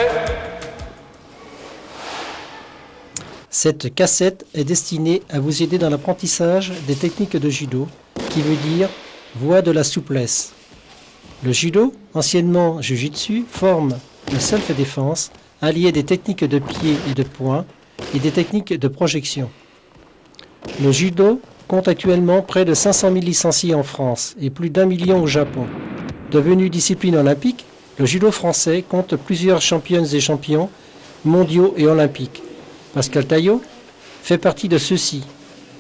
Prêt? Cette cassette est destinée à vous aider dans l'apprentissage des techniques de judo, qui veut dire voie de la souplesse. Le judo, anciennement jujitsu, forme le self-défense, allié des techniques de pied et de poing et des techniques de projection. Le judo compte actuellement près de 500 000 licenciés en France et plus d'1 million au Japon. Devenu discipline olympique, le judo français compte plusieurs championnes et champions mondiaux et olympiques. Pascal Taillot fait partie de ceux-ci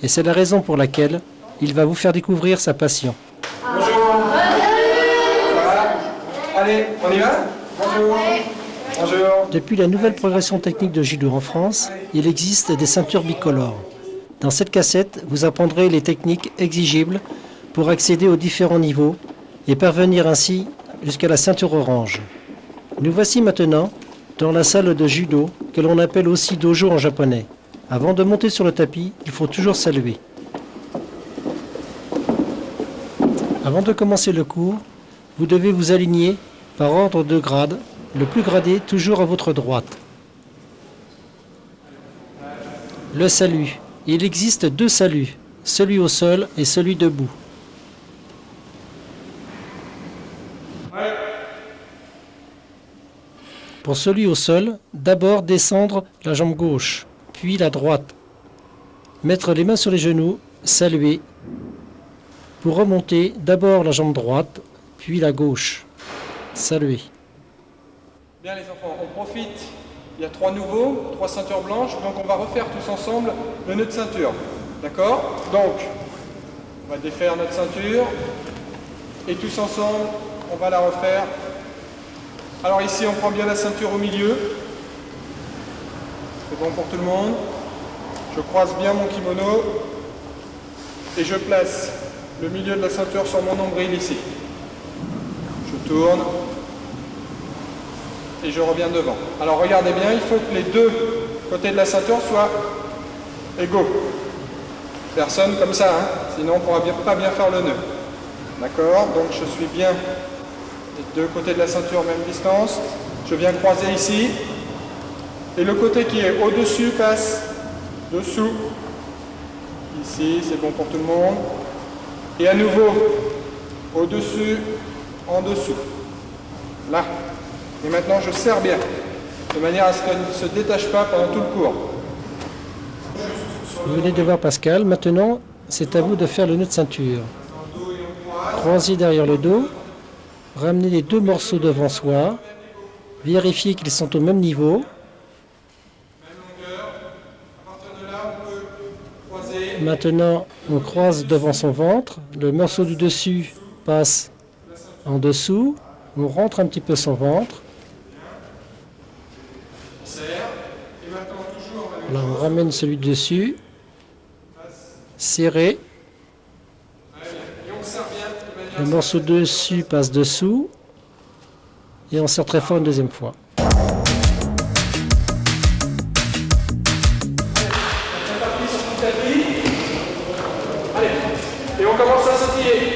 et c'est la raison pour laquelle il va vous faire découvrir sa passion. Bonjour. Voilà. Allez, on y va? Bonjour. Bonjour. Depuis la nouvelle progression technique de judo en France, il existe des ceintures bicolores. Dans cette cassette, vous apprendrez les techniques exigibles pour accéder aux différents niveaux et parvenir ainsi jusqu'à la ceinture orange. Nous voici maintenant dans la salle de judo, que l'on appelle aussi dojo en japonais. Avant de monter sur le tapis, il faut toujours saluer. Avant de commencer le cours, vous devez vous aligner par ordre de grade, le plus gradé toujours à votre droite. Le salut. Il existe deux saluts, celui au sol et celui debout. Pour celui au sol, d'abord descendre la jambe gauche, puis la droite. Mettre les mains sur les genoux, saluer. Pour remonter, d'abord la jambe droite, puis la gauche. Saluer. Bien les enfants, on profite. Il y a 3 nouveaux, 3 ceintures blanches, donc on va refaire tous ensemble le nœud de ceinture. D'accord? Donc, on va défaire notre ceinture et tous ensemble, on va la refaire. Alors ici, on prend bien la ceinture au milieu. C'est bon pour tout le monde. Je croise bien mon kimono et je place le milieu de la ceinture sur mon nombril ici. Je tourne et je reviens devant. Alors regardez bien, il faut que les deux côtés de la ceinture soient égaux. Personne comme ça, hein, sinon on ne pourra pas bien faire le nœud. D'accord? Donc je suis bien des deux côtés de la ceinture, même distance. Je viens croiser ici. Et le côté qui est au-dessus passe dessous. Ici, c'est bon pour tout le monde. Et à nouveau, au-dessus, en dessous. Là. Et maintenant, je serre bien, de manière à ce qu'elle ne se détache pas pendant tout le cours. Vous venez de voir Pascal. Maintenant, c'est à vous de faire le nœud de ceinture. Croisez derrière le dos. Ramenez les deux morceaux devant soi. Vérifiez qu'ils sont au même niveau. Maintenant, on croise devant son ventre. Le morceau du dessus passe en dessous. On rentre un petit peu son ventre. Là, on ramène celui dessus. Serré. Le morceau dessus passe dessous. Et on serre très fort une deuxième fois. Et on commence à sautiller.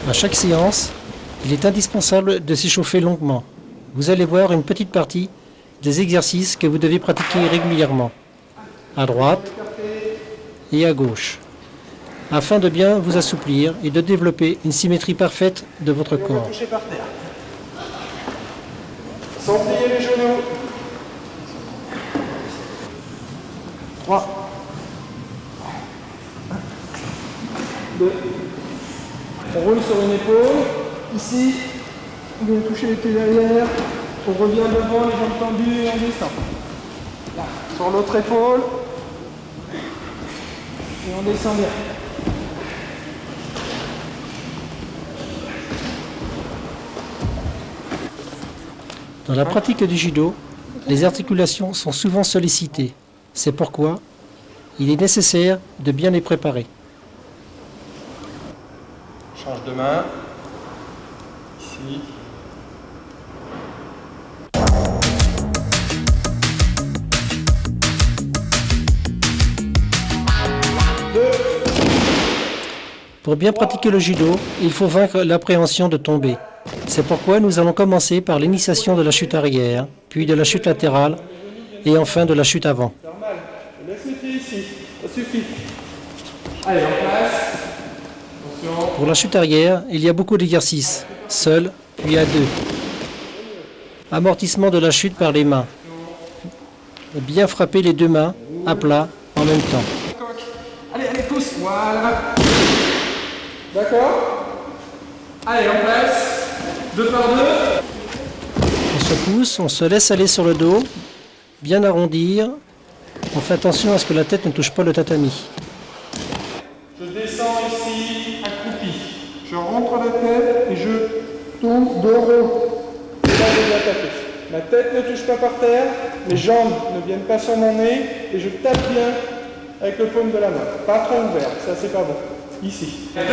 À chaque séance, il est indispensable de s'échauffer longuement. Vous allez voir une petite partie des exercices que vous devez pratiquer régulièrement, à droite et à gauche, afin de bien vous assouplir et de développer une symétrie parfaite de votre corps. Toucher par terre. Sans plier les genoux. 3. 2. On roule sur une épaule. Ici, on vient toucher les pieds derrière. On revient devant, les jambes tendues et on descend. Là, sur l'autre épaule. Et on descend bien. Dans la pratique du judo, les articulations sont souvent sollicitées. C'est pourquoi il est nécessaire de bien les préparer. Change de main. Ici. Pour bien pratiquer le judo, il faut vaincre l'appréhension de tomber. C'est pourquoi nous allons commencer par l'initiation de la chute arrière, puis de la chute latérale et enfin de la chute avant. Normal. Je laisse mes pieds ici. Ça suffit. Allez, en place. Attention. Pour la chute arrière, il y a beaucoup d'exercices, seul, puis à deux. Amortissement de la chute par les mains. Bien frapper les deux mains à plat en même temps. Allez, allez, pousse. Voilà. D'accord. Allez, en place. 2 par 2. On se pousse, on se laisse aller sur le dos, bien arrondir. On fait attention à ce que la tête ne touche pas le tatami. Je descends ici, accroupi. Je rentre la tête et je tombe de haut. Et là, je viens taper. Ma tête ne touche pas par terre, mes jambes ne viennent pas sur mon nez et je tape bien avec le paume de la main. Pas trop ouvert, ça c'est pas bon. Ici. 2. Allez,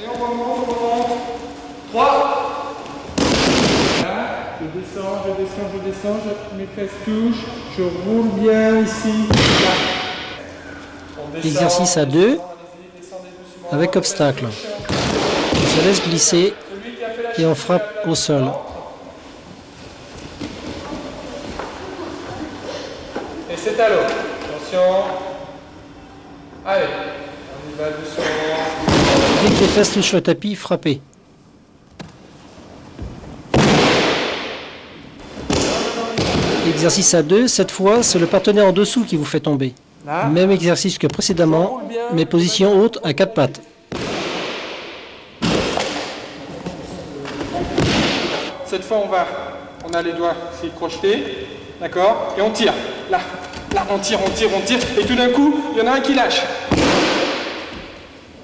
on remonte. 3. Voilà. Je descends, mes fesses touchent, je roule bien ici. Là. On descend, Exercice à deux, descendez doucement. avec obstacle. On se laisse glisser et on frappe au sol. Et c'est à l'eau. Attention. Allez, on y va doucement. Dès que les fesses touchent le tapis, frappez. Exercice à deux, cette fois, c'est le partenaire en dessous qui vous fait tomber. Là. Même exercice que précédemment, mais position haute à quatre pattes. Cette fois, on a les doigts ici crochetés, d'accord? Et on tire. Là, on tire. Et tout d'un coup, il y en a un qui lâche.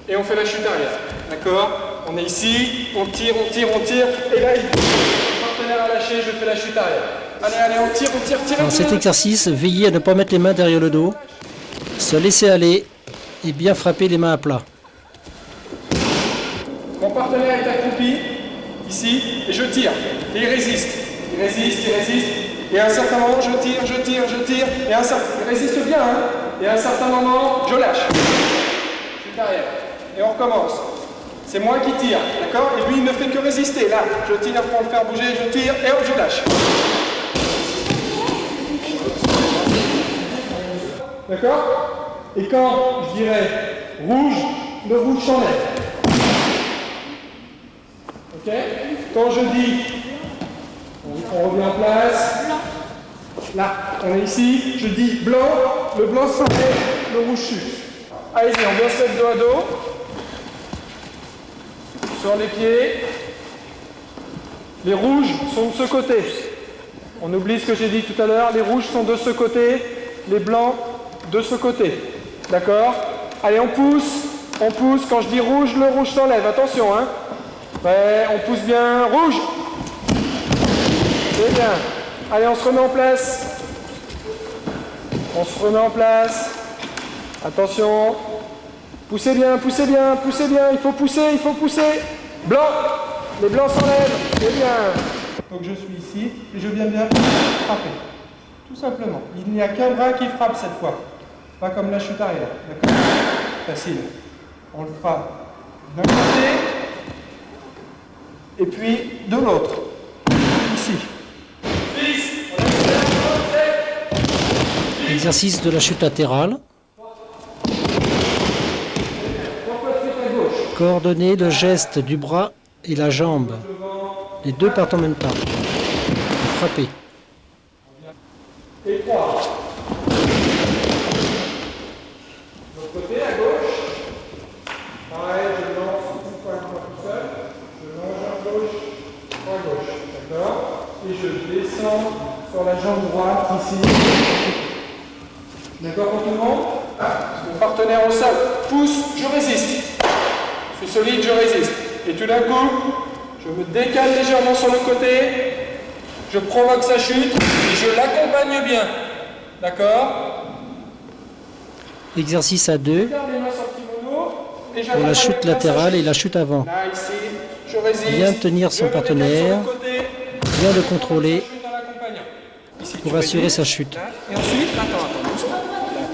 Et on fait la chute arrière, d'accord? On est ici, on tire. Et là, le partenaire a lâché, je fais la chute arrière. Allez, on tire. Dans cet exercice, veillez à ne pas mettre les mains derrière le dos, se laisser aller et bien frapper les mains à plat. Mon partenaire est accroupi, ici, et je tire. Et il résiste. Et à un certain moment, je tire. Et il résiste bien, hein. Et à un certain moment, je lâche. Chute arrière. Et on recommence. C'est moi qui tire, d'accord? Et lui, il ne fait que résister. Là, je tire pour le faire bouger, je tire, et hop, je lâche. D'accord? Et quand je dirais rouge, le rouge s'enlève. Ok? Quand je dis, on revient en place. Là, on est ici. Je dis blanc, le blanc s'enlève, le rouge chute. Allez-y, on vient se mettre dos à dos. Sur les pieds. Les rouges sont de ce côté. On oublie ce que j'ai dit tout à l'heure. Les rouges sont de ce côté, les blancs de ce côté. D'accord? Allez, on pousse. Quand je dis rouge, le rouge s'enlève. Attention, hein. Ouais, on pousse bien. Rouge. C'est bien. Allez, on se remet en place. Attention. Poussez bien. Il faut pousser. Blanc. Les blancs s'enlèvent. C'est bien. Donc je suis ici et je viens bien frapper. Tout simplement. Il n'y a qu'un bras qui frappe cette fois. Pas comme la chute arrière. D'accord? Facile. On le frappe d'un côté et puis de l'autre. Ici. Exercice de la chute latérale. Coordonnez le geste du bras et la jambe. Les deux partent en même temps. Frappez. Et 3. De l'autre côté, à gauche. Pareil, je lance une fois tout seul. Je longe à gauche. D'accord? Et je descends sur la jambe droite ici. D'accord pour tout le monde? Mon partenaire au sol pousse, je résiste. Je suis solide, je résiste. Et tout d'un coup, je me décale légèrement sur le côté, je provoque sa chute et je l'accompagne bien. D'accord? Exercice à deux Garde les mains sur le kimono et pour j'accompagne la chute bien latérale sa et la chute. chute avant. Là, ici, je résiste. Bien tenir son Je me décale sur partenaire, le côté, bien le contrôler je chute en l'accompagnant. Ici, pour tu assurer résistes. sa chute. Là, et ensuite, attends, doucement. Là,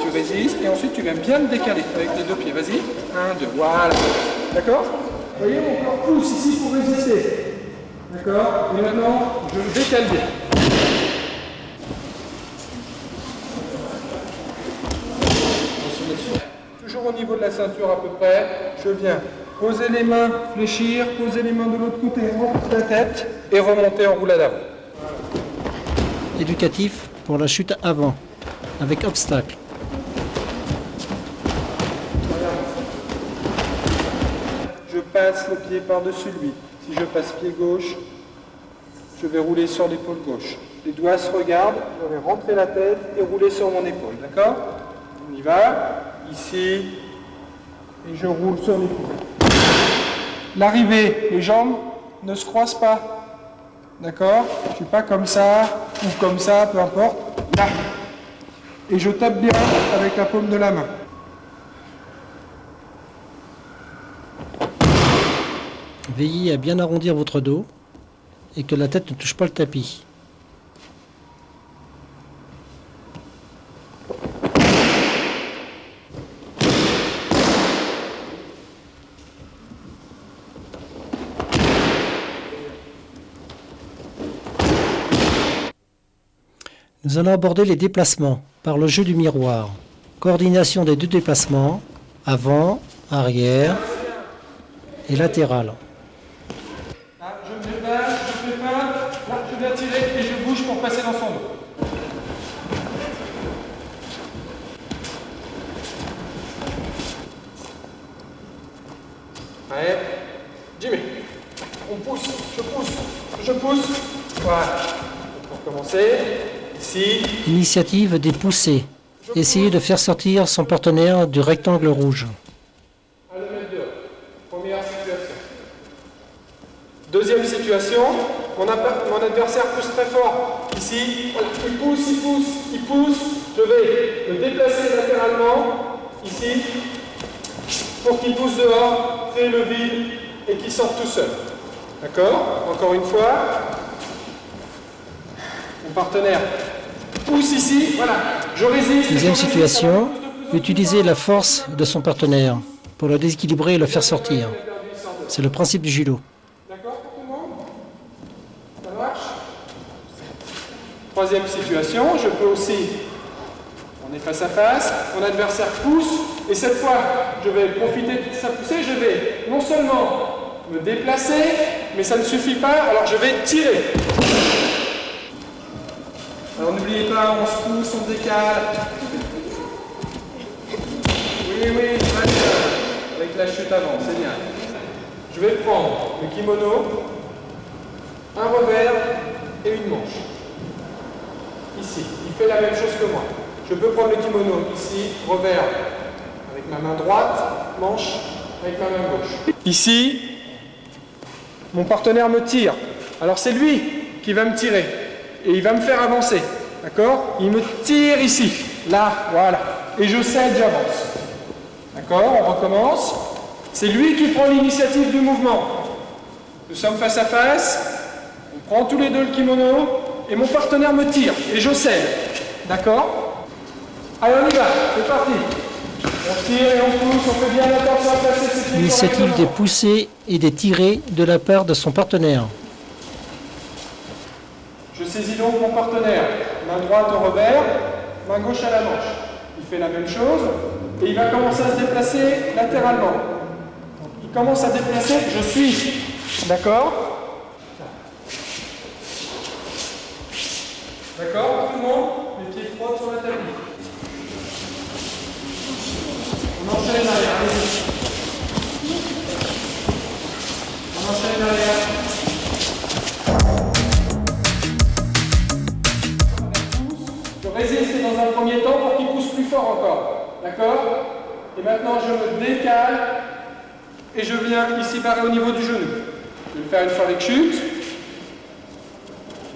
tu résistes et ensuite tu viens bien me décaler avec les deux pieds. Vas-y. 1, 2, voilà. d'accord? Vous voyez, mon corps pousse ici pour résister. D'accord? Et maintenant, je décale bien. Toujours au niveau de la ceinture à peu près, je viens poser les mains, fléchir, poser les mains de l'autre côté, remonter la tête et remonter en roulade avant. Éducatif pour la chute avant, avec obstacle. Je passe le pied par-dessus lui. Si je passe pied gauche, je vais rouler sur l'épaule gauche. Les doigts se regardent, je vais rentrer la tête et rouler sur mon épaule, d'accord? On y va, ici, et je roule sur l'épaule. L'arrivée, les jambes ne se croisent pas, d'accord? Je ne suis pas comme ça, ou comme ça, peu importe, là. Et je tape bien avec la paume de la main. Veillez à bien arrondir votre dos et que la tête ne touche pas le tapis. Nous allons aborder les déplacements par le jeu du miroir. Coordination des deux déplacements, avant, arrière et latéral. Là, je me déplace, je fais fin, là je viens tirer et je bouge pour passer dans son dos. Allez, Jimmy, on pousse, je pousse, voilà. Pour commencer, ici. Initiative des poussées. Essayez de faire sortir son partenaire du rectangle rouge. À le mettre dehors. Première situation. Deuxième situation, mon adversaire pousse très fort. Ici, il pousse. Je vais le déplacer latéralement, ici, pour qu'il pousse dehors, créer le vide et qu'il sorte tout seul. D'accord? Encore une fois. Mon partenaire pousse ici, voilà. Je résiste. Deuxième situation, utilisez la force de son partenaire pour le déséquilibrer et le faire sortir. C'est le principe du judo. D'accord pour tout le monde? Ça marche? Troisième situation, je peux aussi, on est face à face, mon adversaire pousse, et cette fois, je vais profiter de sa poussée, je vais non seulement me déplacer, mais ça ne suffit pas, alors je vais tirer. Alors n'oubliez pas, on se pousse, on décale. Oui, très bien. Avec la chute avant, c'est bien. Je vais prendre le kimono, un revers et une manche. Ici, il fait la même chose que moi. Je peux prendre le kimono ici, revers avec ma main droite, manche avec ma main gauche. Ici, mon partenaire me tire. Alors c'est lui qui va me tirer. Et il va me faire avancer, d'accord? Il me tire ici, là, voilà. Et je cède, j'avance. D'accord? On recommence. C'est lui qui prend l'initiative du mouvement. Nous sommes face à face. On prend tous les deux le kimono. Et mon partenaire me tire. Et je cède. D'accord? Allez, on y va. C'est parti. On tire et on pousse. On fait bien attention à placer ses pieds. Initiative des poussées et des tirées de la part de son partenaire. Je saisis donc mon partenaire, main droite au revers, main gauche à la manche. Il fait la même chose et il va commencer à se déplacer latéralement. Il commence à déplacer, je suis. D'accord? D'accord, tout le monde? Les pieds frottent sur la tapis. On enchaîne derrière, allez-y. On enchaîne derrière. Je résiste dans un premier temps pour qu'il pousse plus fort encore. D'accord? Et maintenant je me décale et je viens ici barrer au niveau du genou. Je vais le faire une fois avec chute.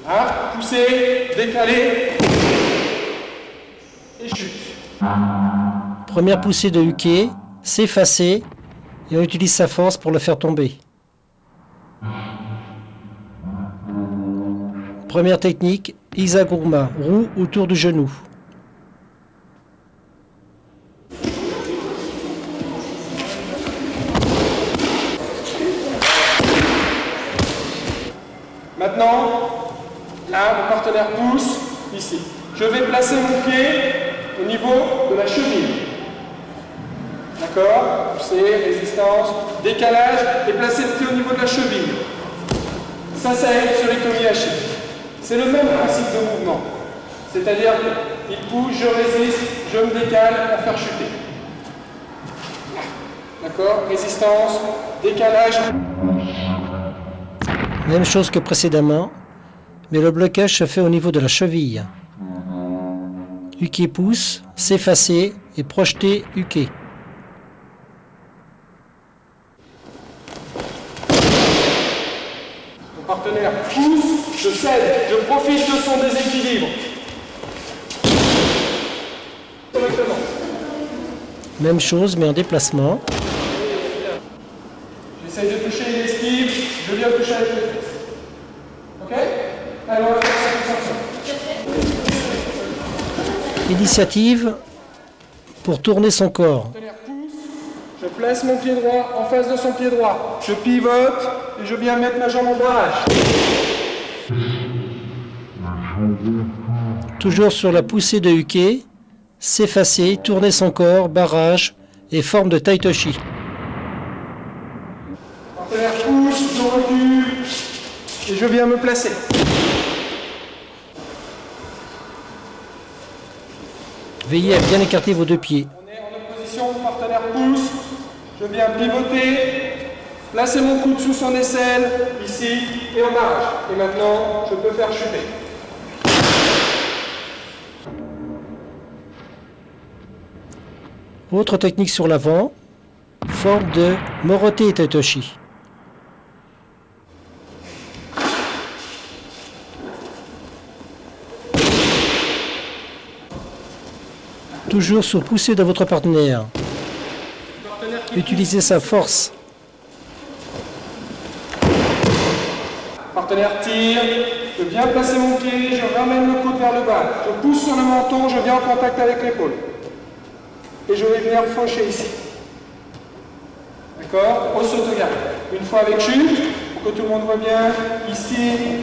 Là, pousser, décaler et chute. Première poussée de Uke, s'effacer et on utilise sa force pour le faire tomber. Première technique, Isaguruma, roue autour du genou. Maintenant, là, mon partenaire pousse, ici. Je vais placer mon pied au niveau de la cheville. D'accord? Poussée, résistance, décalage, et placer le pied au niveau de la cheville. Ça aide sur les Kobayashi. C'est le même principe de mouvement. C'est-à-dire qu'il pousse, je résiste, je me décale pour faire chuter. D'accord? Résistance, décalage. Même chose que précédemment, mais le blocage se fait au niveau de la cheville. Uke pousse, s'effacer et projeter Uke. Mon partenaire pousse, je cède, je profite de son déséquilibre. Correctement. Même chose mais en déplacement. J'essaye de toucher une esquive, je viens toucher avec les fesses. Ok? Alors on va faire cette extension. Initiative pour tourner son corps. Partenaire pousse, je place mon pied droit en face de son pied droit. Je pivote et je viens mettre ma jambe en barrage. Toujours sur la poussée de Uke, s'effacer, tourner son corps, barrage et forme de Taitoshi. Partenaire pousse, je recule et je viens me placer. Veillez à bien écarter vos deux pieds. On est en opposition, mon partenaire pousse, je viens pivoter, placer mon coude sous son aisselle, ici, et en barrage. Et maintenant, je peux faire chuter. Autre technique sur l'avant, forme de Morote et Taitoshi. Toujours sous poussée de votre partenaire. Utilisez sa force. Partenaire tire, je viens placer mon pied, je ramène le coude vers le bas. Je pousse sur le menton, je viens en contact avec l'épaule. Et je vais venir faucher ici. D'accord? Au Sotogari. Une fois avec chute, pour que tout le monde voit bien, ici.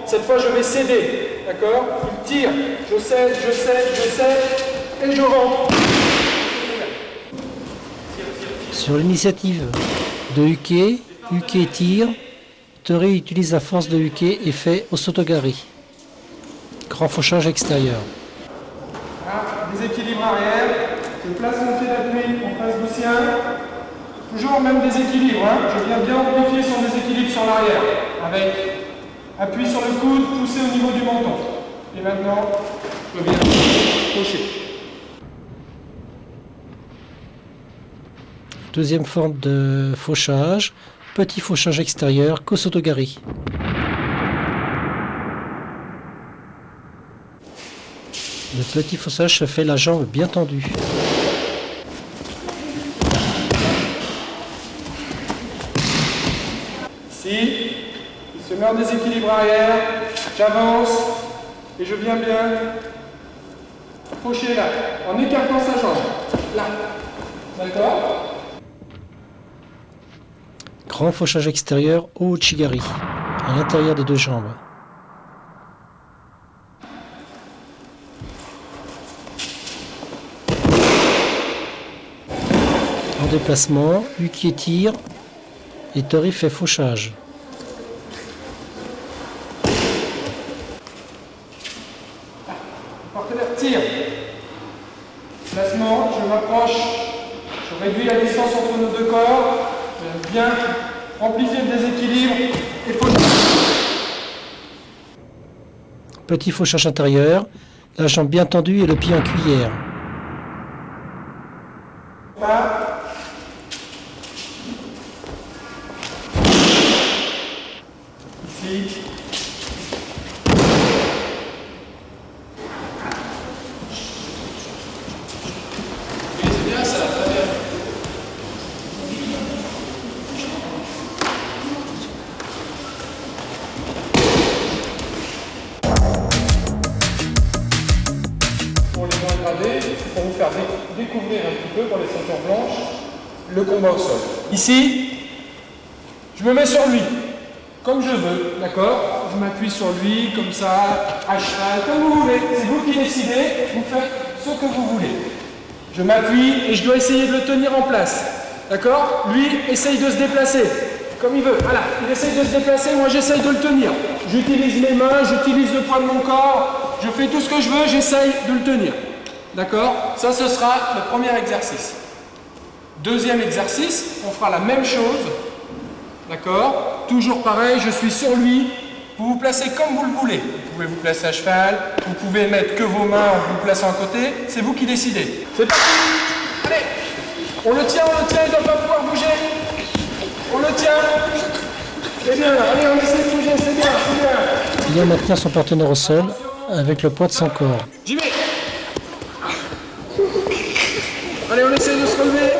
Cette fois, je vais céder. D'accord? Il tire. Je cède, je cède, je cède. Et je rentre. Sur l'initiative de Uke, Uke tire, Tori utilise la force de Uke et fait Osotogari. Grand fauchage extérieur. Là, déséquilibre arrière. Je place mon pied d'appui en face du sien. Toujours même déséquilibre. Hein. Je viens bien amplifier son déséquilibre sur l'arrière. Avec appui sur le coude, pousser au niveau du menton. Et maintenant, je viens faucher. Deuxième forme de fauchage, petit fauchage extérieur, Kosotogari. Le petit fauchage se fait la jambe bien tendue. Ici, il se met en déséquilibre arrière, j'avance et je viens bien faucher là, en écartant sa jambe. Là. D'accord? Grand fauchage extérieur, Ouchigari, à l'intérieur des deux jambes. En déplacement, Uke tire et Tori fait fauchage. Partenaire tire. Placement, je m'approche, je réduis la distance entre nos deux corps, je viens amplifier le déséquilibre et fauchage. Petit fauchage intérieur, la jambe bien tendue et le pied en cuillère. Là. Ici. C'est bien ça, très bien. Pour les mains gravées. faire découvrir un petit peu pour les ceintures blanches le combat au sol. Ici, je me mets sur lui, comme je veux, d'accord? Je m'appuie sur lui, comme ça, à cheval, comme vous voulez. C'est vous qui décidez, vous faites ce que vous voulez. Je m'appuie et je dois essayer de le tenir en place, d'accord? Lui, essaye de se déplacer, comme il veut. Voilà, il essaye de se déplacer, moi j'essaye de le tenir. J'utilise mes mains, j'utilise le poids de mon corps, je fais tout ce que je veux, j'essaye de le tenir. D'accord? Ça, ce sera le premier exercice. Deuxième exercice, on fera la même chose. D'accord? Toujours pareil, je suis sur lui. Vous vous placez comme vous le voulez. Vous pouvez vous placer à cheval, vous pouvez mettre que vos mains en vous plaçant à côté. C'est vous qui décidez. C'est parti! Allez! On le tient, il ne doit pas pouvoir bouger. On le tient. C'est bien, allez, on essaie de bouger, c'est bien, c'est bien. Il vient maintenir son partenaire au sol avec le poids de son corps. J'y vais. Allez, on essaie de se relever.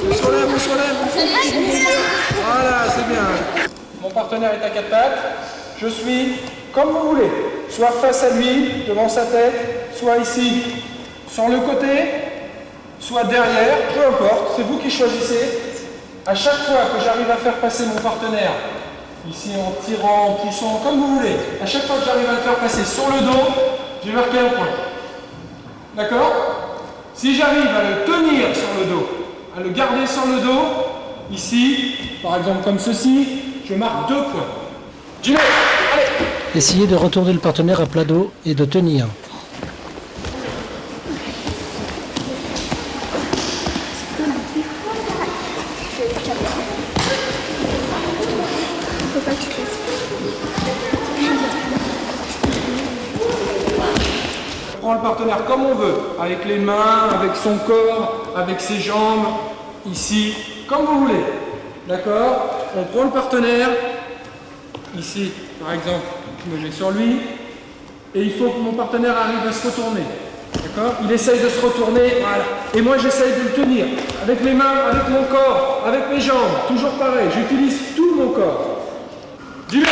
On se relève, on se relève. Voilà, c'est bien. Mon partenaire est à quatre pattes. Je suis comme vous voulez. Soit face à lui, devant sa tête, soit ici, sur le côté, soit derrière, peu importe, c'est vous qui choisissez. À chaque fois que j'arrive à faire passer mon partenaire, ici en tirant, en poussant, comme vous voulez, à chaque fois que j'arrive à le faire passer sur le dos, j'ai marqué un point. D'accord? Si j'arrive à le tenir sur le dos, à le garder sur le dos, ici, par exemple comme ceci, je marque 2 points. J'y vais, allez! Essayez de retourner le partenaire à plat dos et de tenir. On prend le partenaire comme on veut, avec les mains, avec son corps, avec ses jambes, ici, comme vous voulez. D'accord? On prend le partenaire, ici, par exemple, je me mets sur lui, et il faut que mon partenaire arrive à se retourner. D'accord? Il essaye de se retourner, voilà. Et moi, j'essaye de le tenir, avec les mains, avec mon corps, avec mes jambes, toujours pareil, j'utilise tout mon corps. J'y vais!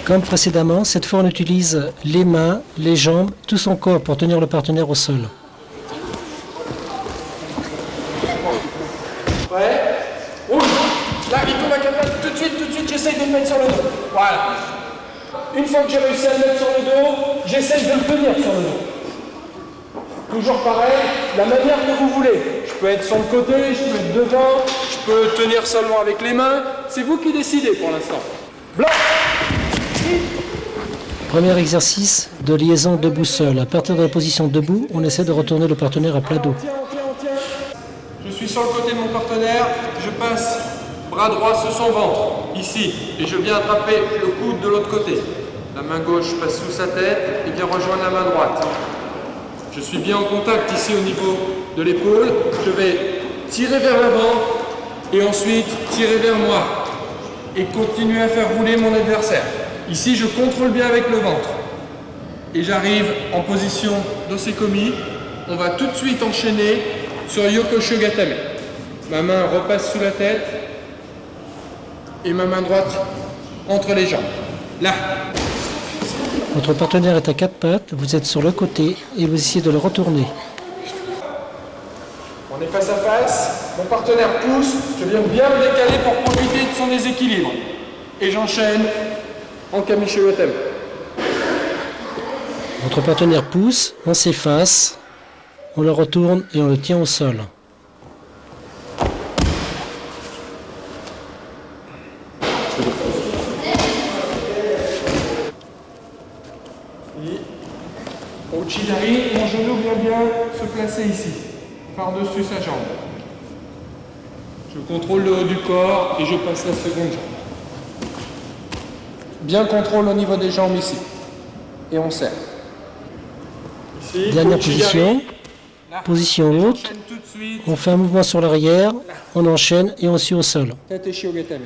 Comme précédemment, cette fois on utilise les mains, les jambes, tout son corps pour tenir le partenaire au sol. Ouais. Rouge. Là, il tombe à 4 pattes. Tout de suite, j'essaye de le mettre sur le dos. Voilà. Une fois que j'ai réussi à le mettre sur le dos, j'essaye de le tenir sur le dos. Toujours pareil, la manière que vous voulez. Je peux être sur le côté, je peux être devant, je peux tenir seulement avec les mains. C'est vous qui décidez pour l'instant. Blanc. Premier exercice de liaison debout-seul. À partir de la position debout, on essaie de retourner le partenaire à plat dos. On tient. Je suis sur le côté de mon partenaire, je passe bras droit sur son ventre, ici, et je viens attraper le coude de l'autre côté. La main gauche passe sous sa tête et vient rejoindre la main droite. Je suis bien en contact ici au niveau de l'épaule. Je vais tirer vers l'avant et ensuite tirer vers moi et continuer à faire rouler mon adversaire. Ici, je contrôle bien avec le ventre. Et j'arrive en position d'osekomi. On va tout de suite enchaîner sur Yokosho Gatame. Ma main repasse sous la tête et ma main droite entre les jambes. Là. Votre partenaire est à quatre pattes, vous êtes sur le côté et vous essayez de le retourner. On est face à face, mon partenaire pousse, je viens bien me décaler pour profiter de son déséquilibre. Et j'enchaîne en Kamishi Gatame. Votre partenaire pousse, on s'efface, on le retourne et on le tient au sol. Au Chidari, mon genou vient bien se placer ici, par-dessus sa jambe. Je contrôle le haut du corps et je passe la seconde jambe. Bien contrôle au niveau des jambes ici. Et on serre. Ici, Dernière Uchigari. position, Là. position Et haute, j'enchaîne tout de suite. on fait un mouvement sur l'arrière, on enchaîne et on suit au sol. Tateshi Gatame.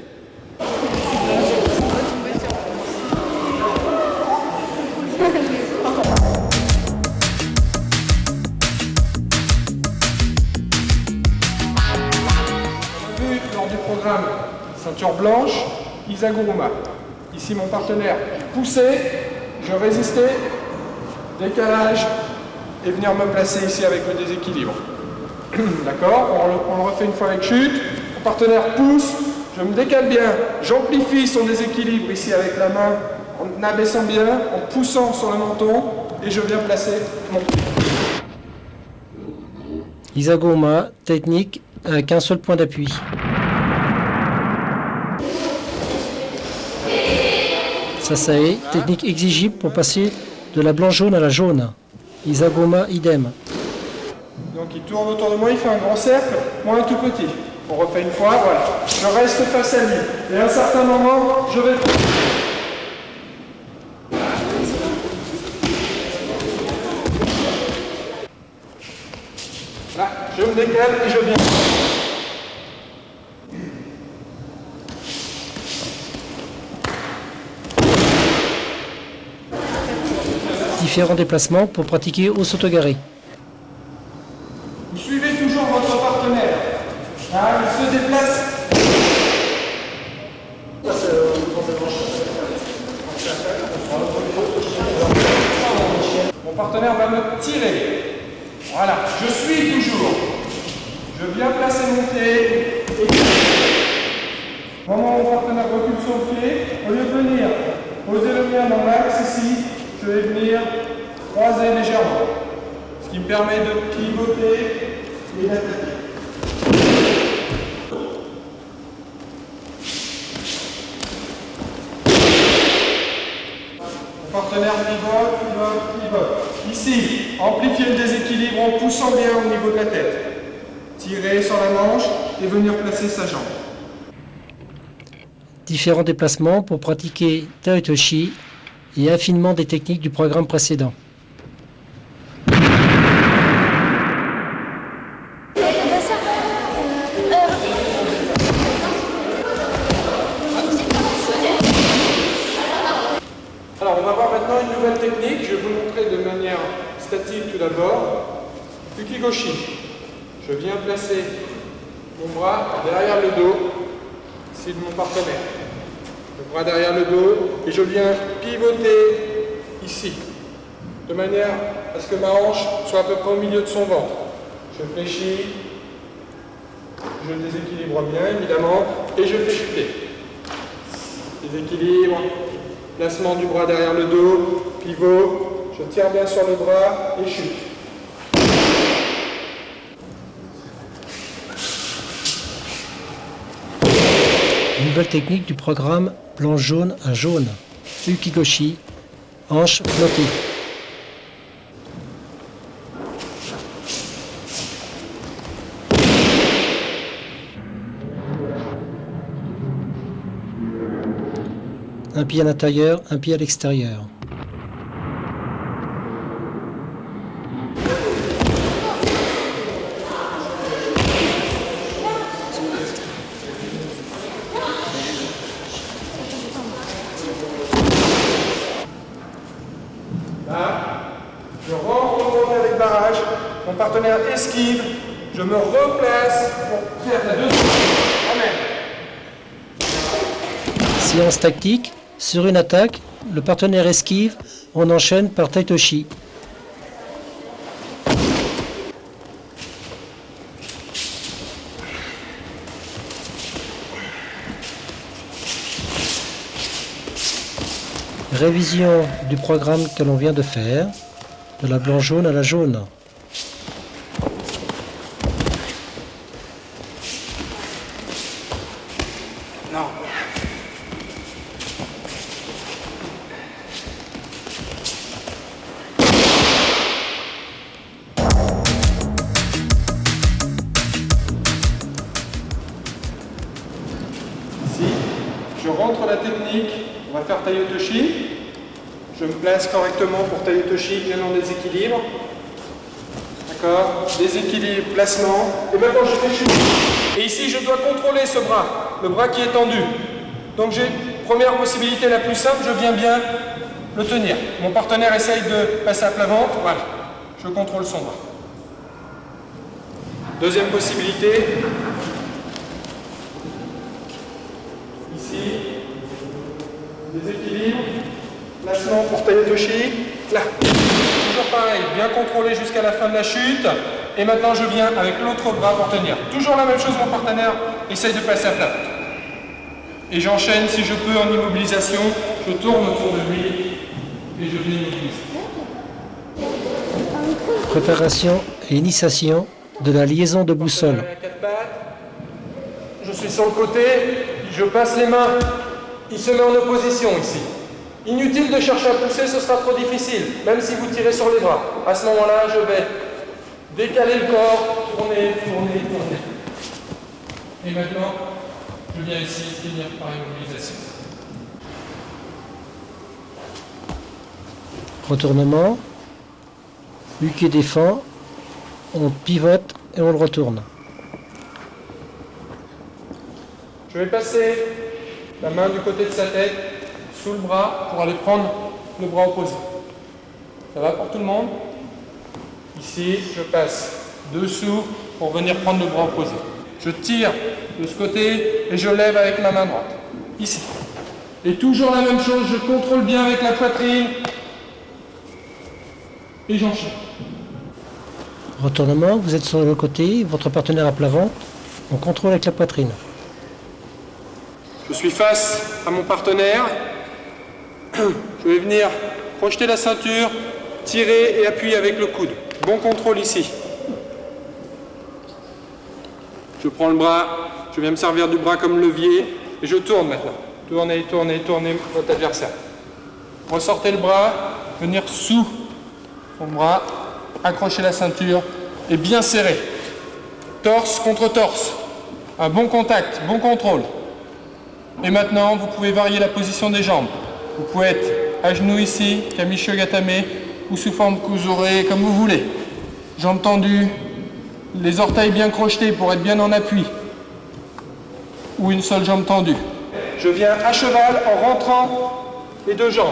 Vu lors du programme ceinture blanche, Isaguruma. Ici mon partenaire poussait, je résistais, décalage, et venir me placer ici avec le déséquilibre. D'accord? On le refait une fois avec chute. Mon partenaire pousse, je me décale bien, j'amplifie son déséquilibre ici avec la main, en abaissant bien, en poussant sur le menton, et je viens placer mon pied. Isagoma, technique avec un seul point d'appui. Sasae, technique exigible pour passer de la blanc-jaune à la jaune. Isagoma, idem. Donc il tourne autour de moi, il fait un grand cercle, moi un tout petit. On refait une fois, voilà. Je reste face à lui. Et à un certain moment, je vais... Là, je me décale et je viens. Différents déplacements pour pratiquer au sautogaré. Vous suivez toujours votre partenaire. Là, il se déplace. Mon partenaire va me tirer. Voilà, je suis toujours. Je viens placer mon pied. Au moment où mon partenaire recule son pied, au lieu de venir poser le mien dans l'axe ici, je vais venir croiser légèrement. Ce qui me permet de pivoter et d'attaquer. Mon partenaire pivote. Ici, amplifier le déséquilibre en poussant bien au niveau de la tête. Tirer sur la manche et venir placer sa jambe. Différents déplacements pour pratiquer Taitoshi et affinement des techniques du programme précédent. Alors on va voir maintenant une nouvelle technique. Je vais vous montrer de manière statique tout d'abord. Ukigoshi. Je viens placer mon bras derrière le dos, ici de mon partenaire. Le bras derrière le dos et je viens pivoter ici, de manière à ce que ma hanche soit à peu près au milieu de son ventre. Je fléchis, je déséquilibre bien évidemment et je fais chuter. Déséquilibre, placement du bras derrière le dos, pivot, je tire bien sur le bras et chute. Nouvelle technique du programme blanc-jaune à jaune. Ukigoshi, hanche flottée. Un pied à l'intérieur, un pied à l'extérieur. Là, je rentre au côté avec barrage, mon partenaire esquive, je me replace pour faire la deuxième. Amen. Séance tactique. Sur une attaque, le partenaire esquive, on enchaîne par Taitoshi. Révision du programme que l'on vient de faire, de la blanc-jaune à la jaune. Non. Ici, je rentre la technique, on va faire Taiotoshi. Je me place correctement pour Taiotoshi, bien en déséquilibre. D'accord? Déséquilibre, placement. Et maintenant je fais chute. Et ici je dois contrôler ce bras, le bras qui est tendu. Donc j'ai première possibilité la plus simple, je viens bien le tenir. Mon partenaire essaye de passer à plat ventre, voilà. Je contrôle son bras. Deuxième possibilité. Ici, déséquilibre. Placement pour Taetoshi. Là. Toujours pareil, bien contrôlé jusqu'à la fin de la chute. Et maintenant, je viens avec l'autre bras pour tenir. Toujours la même chose, mon partenaire essaye de passer à plat. Et j'enchaîne, si je peux, en immobilisation. Je tourne autour de lui et je viens immobiliser. Préparation et initiation de la liaison de boussole. Je suis sur le côté, je passe les mains. Il se met en opposition ici. Inutile de chercher à pousser, ce sera trop difficile, même si vous tirez sur les bras. À ce moment-là, je vais décaler le corps, tourner. Et maintenant, je viens ici finir par immobilisation. Retournement. Lui qui défend, on pivote et on le retourne. Je vais passer la main du côté de sa tête, sous le bras, pour aller prendre le bras opposé. Ça va pour tout le monde? Ici, je passe dessous pour venir prendre le bras opposé. Je tire de ce côté et je lève avec ma main droite. Ici. Et toujours la même chose, je contrôle bien avec la poitrine. Et j'enchaîne. Retournement, vous êtes sur le côté, votre partenaire à plat ventre, on contrôle avec la poitrine. Je suis face à mon partenaire. Je vais venir projeter la ceinture, tirer et appuyer avec le coude. Bon contrôle ici. Je prends le bras, je viens me servir du bras comme levier et je tourne maintenant. Tournez votre adversaire. Ressortez le bras, venir sous son bras, accrocher la ceinture et bien serrer. Torse contre torse. Un bon contact, bon contrôle. Et maintenant, vous pouvez varier la position des jambes. Vous pouvez être à genoux ici, Kamisho Gatame, ou sous forme Kuzure, comme vous voulez. Jambes tendues, les orteils bien crochetés pour être bien en appui. Ou une seule jambe tendue. Je viens à cheval en rentrant les deux jambes.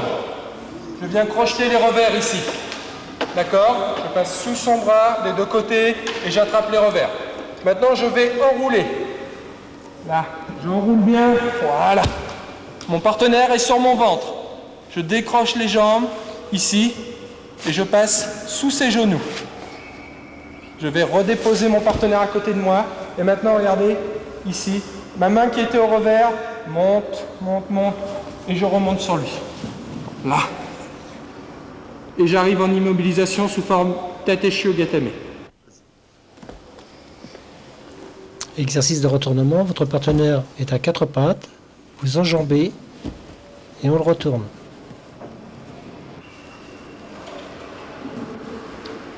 Je viens crocheter les revers ici. D'accord? Je passe sous son bras des deux côtés et j'attrape les revers. Maintenant, je vais enrouler. Là, j'enroule bien. Voilà. Mon partenaire est sur mon ventre. Je décroche les jambes ici et je passe sous ses genoux. Je vais redéposer mon partenaire à côté de moi. Et maintenant, regardez, ici, ma main qui était au revers monte, et je remonte sur lui. Là. Et j'arrive en immobilisation sous forme Tateshi Gatame. Exercice de retournement, votre partenaire est à quatre pattes, vous enjambez et on le retourne.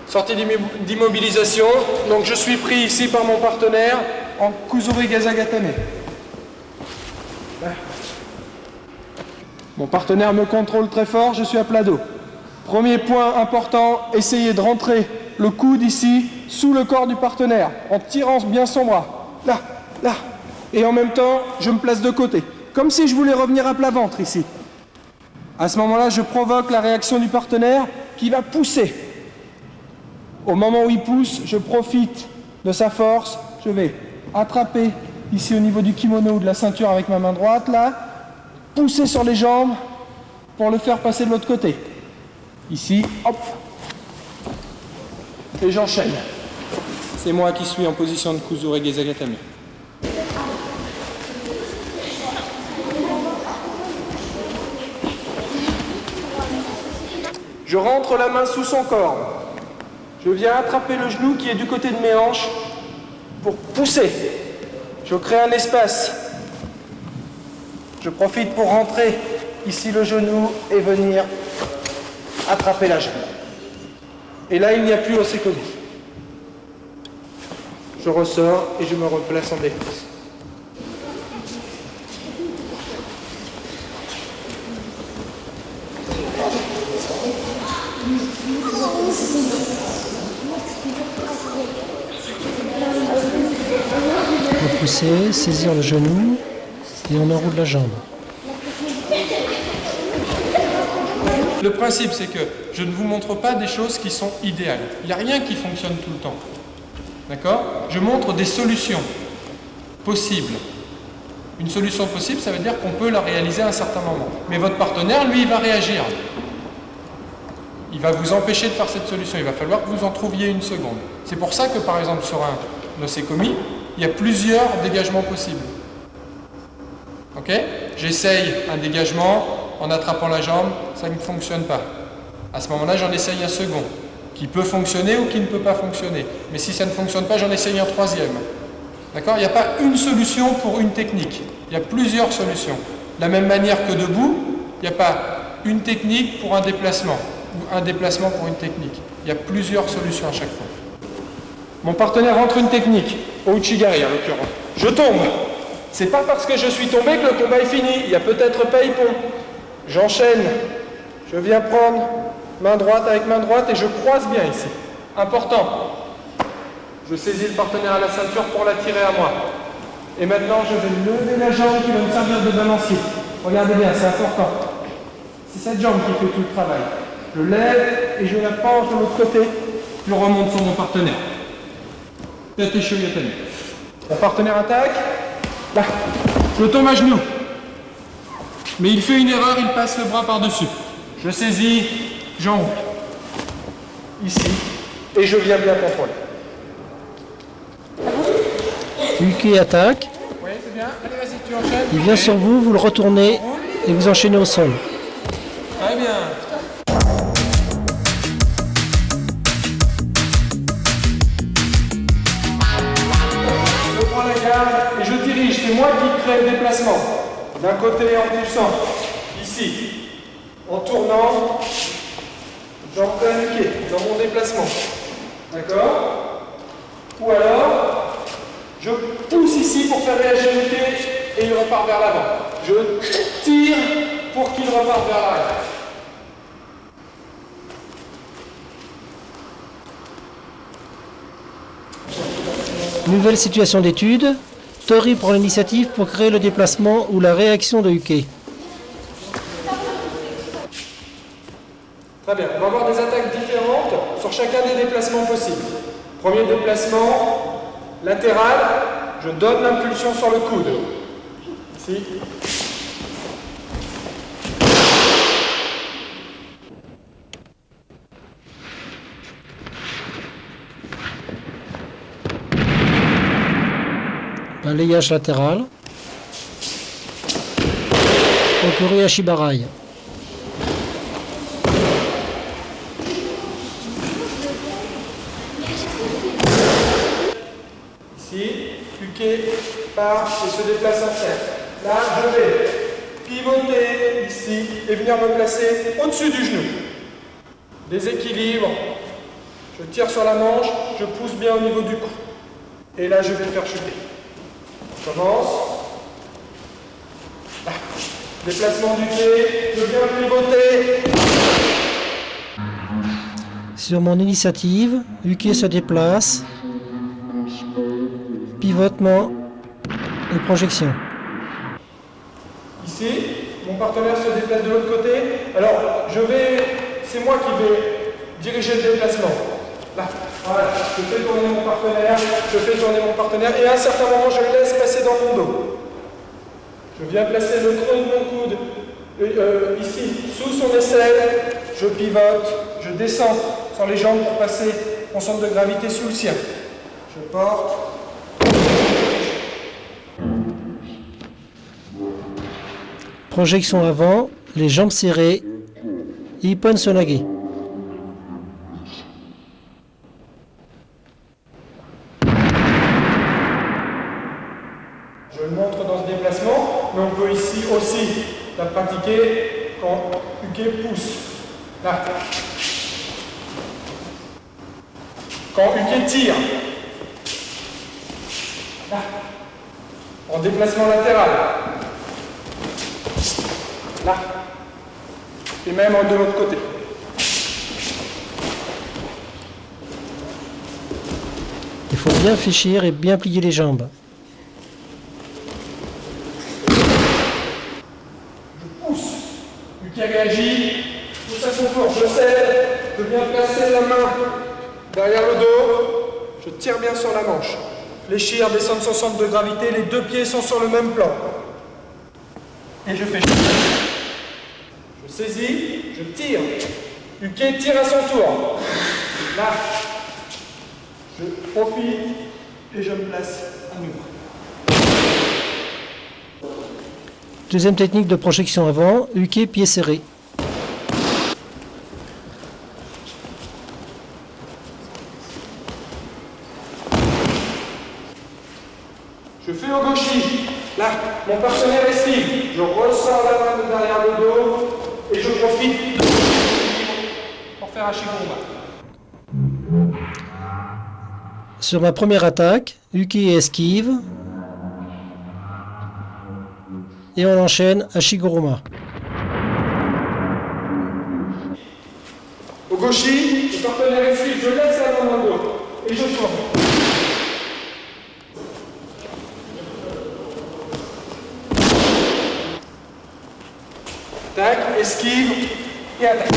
Sortie d'immobilisation, donc je suis pris ici par mon partenaire en Kuzure Gazagatame. Mon partenaire me contrôle très fort, je suis à plat dos. Premier point important, essayez de rentrer le coude ici sous le corps du partenaire en tirant bien son bras. Là. Et en même temps, je me place de côté. Comme si je voulais revenir à plat ventre ici. À ce moment-là, je provoque la réaction du partenaire qui va pousser. Au moment où il pousse, je profite de sa force. Je vais attraper ici au niveau du kimono ou de la ceinture avec ma main droite, là. Pousser sur les jambes pour le faire passer de l'autre côté. Ici, hop. Et j'enchaîne. C'est moi qui suis en position de Kuzure Gazagatame. Je rentre la main sous son corps. Je viens attraper le genou qui est du côté de mes hanches pour pousser. Je crée un espace. Je profite pour rentrer ici le genou et venir attraper la jambe. Et là, il n'y a plus Osekoni. Je ressors et je me replace en défense. Repousser, saisir le genou et on enroule la jambe. Le principe, c'est que je ne vous montre pas des choses qui sont idéales. Il n'y a rien qui fonctionne tout le temps. D'accord? Je montre des solutions possibles. Une solution possible, ça veut dire qu'on peut la réaliser à un certain moment. Mais votre partenaire, lui, il va réagir. Il va vous empêcher de faire cette solution. Il va falloir que vous en trouviez une seconde. C'est pour ça que, par exemple, sur un osécomi, il y a plusieurs dégagements possibles. Ok ? J'essaye un dégagement en attrapant la jambe, ça ne fonctionne pas. À ce moment-là, j'en essaye un second, qui peut fonctionner ou qui ne peut pas fonctionner. Mais si ça ne fonctionne pas, j'en essaye un troisième. D'accord ? Il n'y a pas une solution pour une technique. Il y a plusieurs solutions. De la même manière que debout, il n'y a pas une technique pour un déplacement, ou un déplacement pour une technique. Il y a plusieurs solutions à chaque fois. Mon partenaire rentre une technique, au Uchigari en l'occurrence. Je tombe. C'est pas parce que je suis tombé que le combat est fini. Il y a peut-être pas ippon. J'enchaîne. Je viens prendre main droite avec main droite et je croise bien ici. Important. Je saisis le partenaire à la ceinture pour l'attirer à moi. Et maintenant, je vais lever la jambe qui va me servir de balancier. Regardez bien, c'est important. C'est cette jambe qui fait tout le travail. Je lève et je la penche de l'autre côté. Je remonte sur mon partenaire. Tête et cheville yatami. Mon partenaire attaque. Là. Je tombe à genoux. Mais il fait une erreur, il passe le bras par-dessus. Je saisis, jambe. Ici. Et je viens bien contrôler. Uke attaque. Oui, c'est bien. Allez, vas-y, tu enchaînes. Il vient sur vous, vous le retournez et vous enchaînez au sol. Très bien. Je prends la garde et je dirige. C'est moi qui crée le déplacement. D'un côté en poussant, ici. En tournant, j'entraîne le pied dans mon déplacement. D'accord ? Ou alors, je pousse ici pour faire réagir le pied et il repart vers l'avant. Je tire pour qu'il reparte vers l'arrière. Nouvelle situation d'étude. Tori prend l'initiative pour créer le déplacement ou la réaction de Uke. Très bien, on va avoir des attaques différentes sur chacun des déplacements possibles. Premier déplacement, latéral, je donne l'impulsion sur le coude. Ici. Balayage latéral. Okuri Ashibarai. Ici, Uke part et se déplace en cercle. Là, je vais pivoter ici et venir me placer au-dessus du genou. Déséquilibre. Je tire sur la manche, je pousse bien au niveau du cou. Et là, je vais le faire chuter. Je commence. Là. Déplacement du pied, je viens pivoter. Sur mon initiative, Uke se déplace. Pivotement et projection. Ici, mon partenaire se déplace de l'autre côté. Alors, c'est moi qui vais diriger le déplacement. Là, voilà, je fais tourner mon partenaire, et à un certain moment, je le laisse passer dans mon dos. Je viens placer le creux de mon coude ici, sous son aisselle, je pivote, je descends sur les jambes pour passer mon centre de gravité sous le sien. Je porte. Projection avant, les jambes serrées. Ippon Sonage. Je le montre dans ce déplacement, mais on peut ici aussi la pratiquer quand Uke pousse. Là. Quand Uke tire. Là. En déplacement latéral. Là. Et même de l'autre côté. Il faut bien fléchir et bien plier les jambes. Je pousse. Uke réagit. Pousse à son tour. Je cède. Je viens placer la main derrière le dos. Je tire bien sur la manche. Fléchir, descendre son centre de gravité. Les deux pieds sont sur le même plan. et je fais. Je saisis, je tire. Uke tire à son tour. Là, je profite et je me place à nouveau. Deuxième technique de projection avant, Uke pied serré. Je fais au gauchi. Là, mon partenaire esquive. Je ressors la main de derrière le dos et je profite de pour faire un shiguruma. Sur ma première attaque, Uke esquive. Et on enchaîne à Shiguruma. Au gauchi, le partenaire esquive. Je laisse la main dans le dos et je tourne. Tac, esquive et attaque.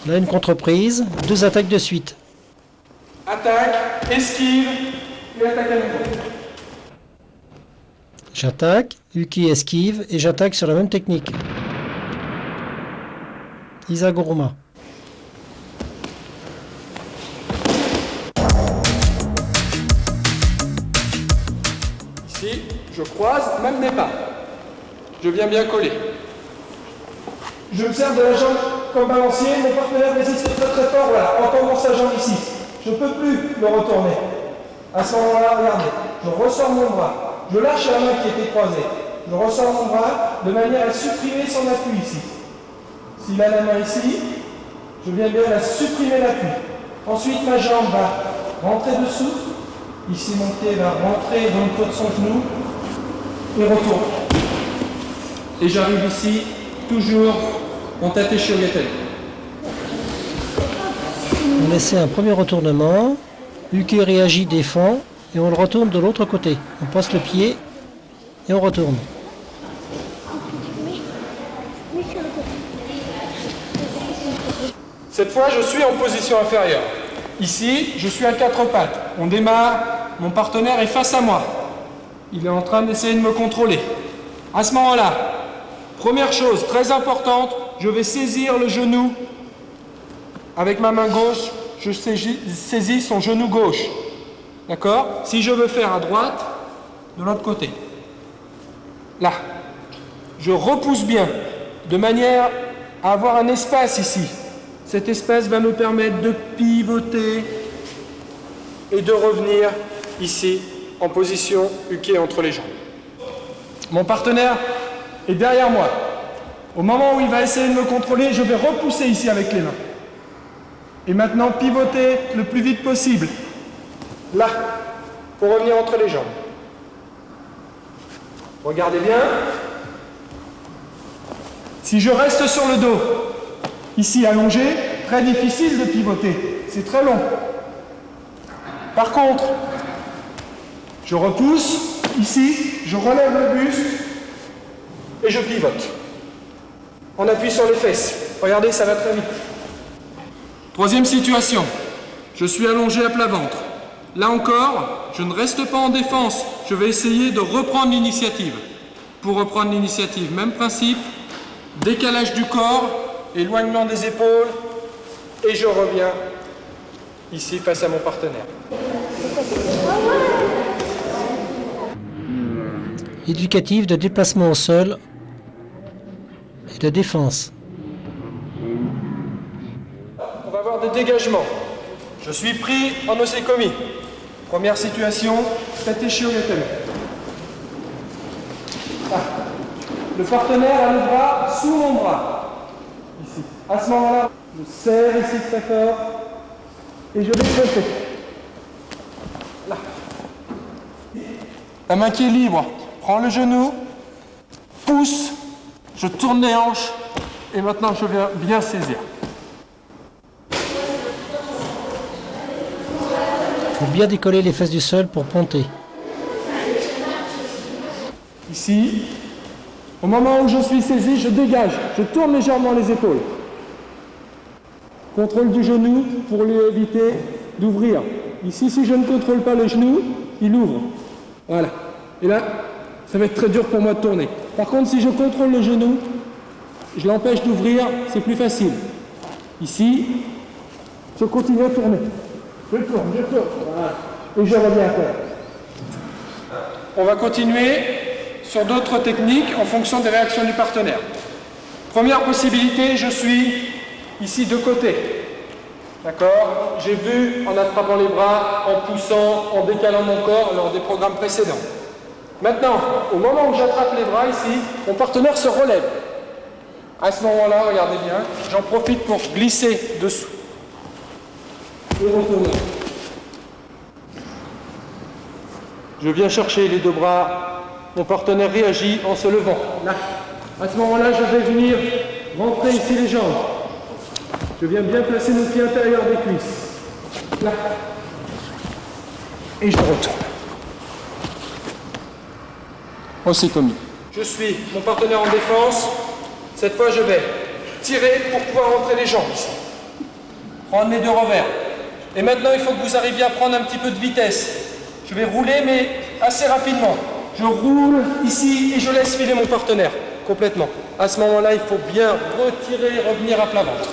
Là, une contreprise, 2 attaques de suite. Attaque, esquive et attaque à nouveau. J'attaque, Uke esquive et j'attaque sur la même technique. Izaguruma. Ici, je croise, même départ. Je viens bien coller. Je me sers de la jambe comme balancier, mon partenaire résiste très très fort, voilà, encore sa jambe ici. Je ne peux plus le retourner. À ce moment-là, regardez, je ressors mon bras, je lâche la main qui était croisée. Je ressors mon bras de manière à supprimer son appui ici. S'il a la main ici, je viens bien la supprimer l'appui. Ensuite, ma jambe va rentrer dessous. Ici, mon pied va rentrer dans le creux de son genou et retourne. Et j'arrive ici, toujours en tate shogeten. On essaie un premier retournement. Uke réagit, défend et on le retourne de l'autre côté. On passe le pied et on retourne. Cette fois, je suis en position inférieure. Ici, je suis à 4 pattes. On démarre, mon partenaire est face à moi. Il est en train d'essayer de me contrôler. À ce moment-là, première chose très importante, je vais saisir le genou. Avec ma main gauche, je saisis son genou gauche. D'accord? Si je veux faire à droite, de l'autre côté. Là. Je repousse bien, de manière à avoir un espace ici. Cet espace va nous permettre de pivoter et de revenir ici en position Uke entre les jambes. Mon partenaire est derrière moi. Au moment où il va essayer de me contrôler, je vais repousser ici avec les mains. Et maintenant, pivoter le plus vite possible. Là, pour revenir entre les jambes. Regardez bien. Si je reste sur le dos, ici allongé, très difficile de pivoter. C'est très long. Par contre, je repousse, ici, je relève le buste et je pivote. On appuie sur les fesses. Regardez, ça va très vite. Troisième situation. Je suis allongé à plat ventre. Là encore, je ne reste pas en défense. Je vais essayer de reprendre l'initiative. Pour reprendre l'initiative, même principe. Décalage du corps, éloignement des épaules. Et je reviens ici face à mon partenaire. Éducative de déplacement au sol et de défense. On va avoir des dégagements. Je suis pris en osekomi. Première situation, tate shogeten. Le partenaire a le bras sous mon bras. Ici. À ce moment-là, je serre ici très fort et je vais presser. Là. La main qui est libre, prends le genou, pousse, je tourne les hanches et maintenant je viens bien saisir. Il faut bien décoller les fesses du sol pour ponter. Ici, au moment où je suis saisi, je dégage, je tourne légèrement les épaules. Contrôle du genou pour lui éviter d'ouvrir. Ici, si je ne contrôle pas le genou, il ouvre. Voilà. Et là, ça va être très dur pour moi de tourner. Par contre, si je contrôle le genou, je l'empêche d'ouvrir, c'est plus facile. Ici, je continue à tourner. Je tourne. Voilà. Et je reviens après. On va continuer sur d'autres techniques en fonction des réactions du partenaire. Première possibilité, je suis ici de côté. D'accord? J'ai vu en attrapant les bras, en poussant, en décalant mon corps lors des programmes précédents. Maintenant, au moment où j'attrape les bras ici, mon partenaire se relève. À ce moment-là, regardez bien, j'en profite pour glisser dessous. Et retourner. Je viens chercher les deux bras. Mon partenaire réagit en se levant. Là. À ce moment-là, je vais venir rentrer ici les jambes. Je viens bien placer mon pied intérieur des cuisses. Là. Et je retourne. Ocytomie. Je suis mon partenaire en défense. Cette fois, je vais tirer pour pouvoir rentrer les jambes ici. Prendre mes deux revers. Et maintenant, il faut que vous arriviez à prendre un petit peu de vitesse. Je vais rouler, mais assez rapidement. Je roule ici et je laisse filer mon partenaire complètement. À ce moment-là, il faut bien retirer et revenir à plat ventre.